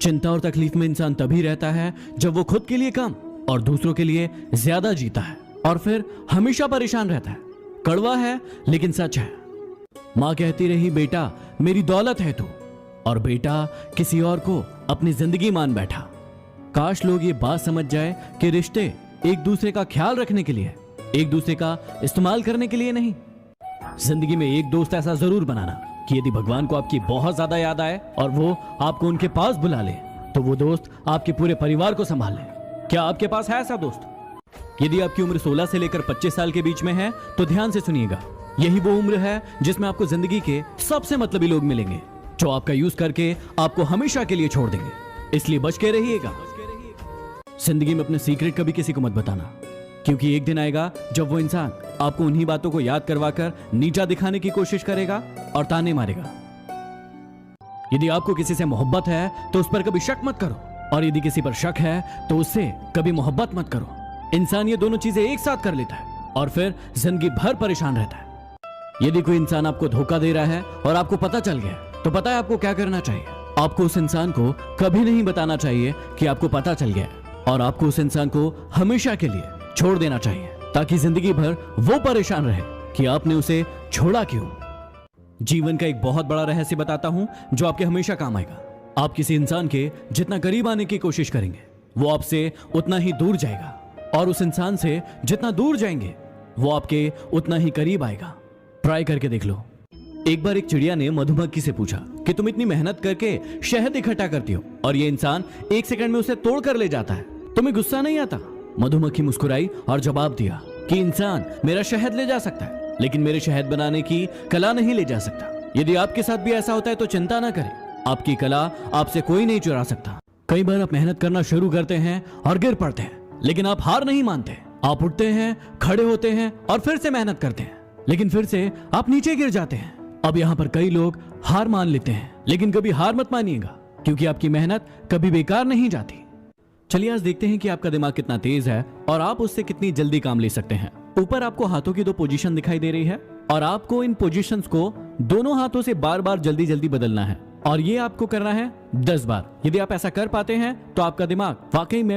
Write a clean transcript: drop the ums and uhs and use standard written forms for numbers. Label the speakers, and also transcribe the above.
Speaker 1: चिंता और तकलीफ में इंसान तभी रहता है जब वो खुद के लिए कम और दूसरों के लिए ज्यादा जीता है, और फिर हमेशा परेशान रहता है। कड़वा है लेकिन सच है। माँ कहती रही, बेटा मेरी दौलत है तू, और बेटा किसी और को अपनी जिंदगी मान बैठा। काश लोग ये बात समझ जाए कि रिश्ते एक दूसरे का ख्याल रखने के लिए, एक दूसरे का इस्तेमाल करने के लिए नहीं। जिंदगी में एक दोस्त ऐसा जरूर बनाना कि यदि भगवान को आपकी बहुत ज्यादा याद आए और वो आपको उनके पास बुला ले, तो वो दोस्त आपके पूरे परिवार को संभाल ले। क्या आपके पास है ऐसा दोस्त? यदि आपकी उम्र 16 से लेकर 25 साल के बीच में है तो ध्यान से सुनिएगा। यही वो उम्र है जिसमें आपको जिंदगी के सबसे मतलबी लोग मिलेंगे, जो आपका यूज करके आपको हमेशा के लिए छोड़ देंगे। इसलिए बच के रहिएगा। जिंदगी में अपने सीक्रेट कभी किसी को मत बताना, क्योंकि एक दिन आएगा जब वो इंसान आपको उन्हीं बातों को याद करवाकर नीचा दिखाने की कोशिश करेगा और ताने मारेगा। यदि आपको किसी से मोहब्बत है तो उस पर कभी शक मत करो, और यदि किसी पर शक है तो उससे कभी मोहब्बत मत करो। इंसान ये दोनों चीजें एक साथ कर लेता है और फिर जिंदगी भर परेशान रहता है। यदि कोई इंसान आपको धोखा दे रहा है और आपको पता चल गया, तो पता है आपको क्या करना चाहिए? आपको उस इंसान को कभी नहीं बताना चाहिए कि आपको पता चल गया, और आपको उस इंसान को हमेशा के लिए छोड़ देना चाहिए, ताकि जिंदगी भर वो परेशान रहे कि आपने उसे छोड़ा क्यों। जीवन का एक बहुत बड़ा रहस्य बताता हूं जो आपके हमेशा काम आएगा। आप किसी इंसान के जितना करीब आने की कोशिश करेंगे, वो आपसे उतना ही दूर जाएगा, और उस इंसान से जितना दूर जाएंगे वो आपके उतना ही करीब आएगा। ट्राई करके देख लो। एक बार एक चिड़िया ने मधुमक्खी से पूछा कि तुम इतनी मेहनत करके शहद इकट्ठा करती हो और ये इंसान 1 सेकंड में उसे तोड़ कर ले जाता है, तुम्हें गुस्सा नहीं आता? मधुमक्खी मुस्कुराई और जवाब दिया कि इंसान मेरा शहद ले जा सकता है, लेकिन मेरे शहद बनाने की कला नहीं ले जा सकता। यदि आपके साथ भी ऐसा होता है तो चिंता ना करें, आपकी कला आपसे कोई नहीं चुरा सकता। कई बार आप मेहनत करना शुरू करते हैं और गिर पड़ते हैं, लेकिन आप हार नहीं मानते। आप उठते हैं, खड़े होते हैं और फिर से मेहनत करते हैं, लेकिन फिर से आप नीचे गिर जाते हैं। अब यहाँ पर कई लोग हार मान लेते हैं, लेकिन कभी हार मत मानिएगा, क्योंकि आपकी मेहनत कभी बेकार नहीं जाती। चलिए आज देखते हैं कि आपका दिमाग कितना तेज है और आप उससे कितनी जल्दी काम ले सकते हैं। ऊपर आपको हाथों की 2 पोजीशन दिखाई दे रही है, और आपको इन पोजीशंस को दोनों हाथों से बार बार जल्दी जल्दी बदलना है, और ये आपको करना है 10 बार। यदि आप ऐसा कर पाते हैं तो आपका दिमाग वाकई में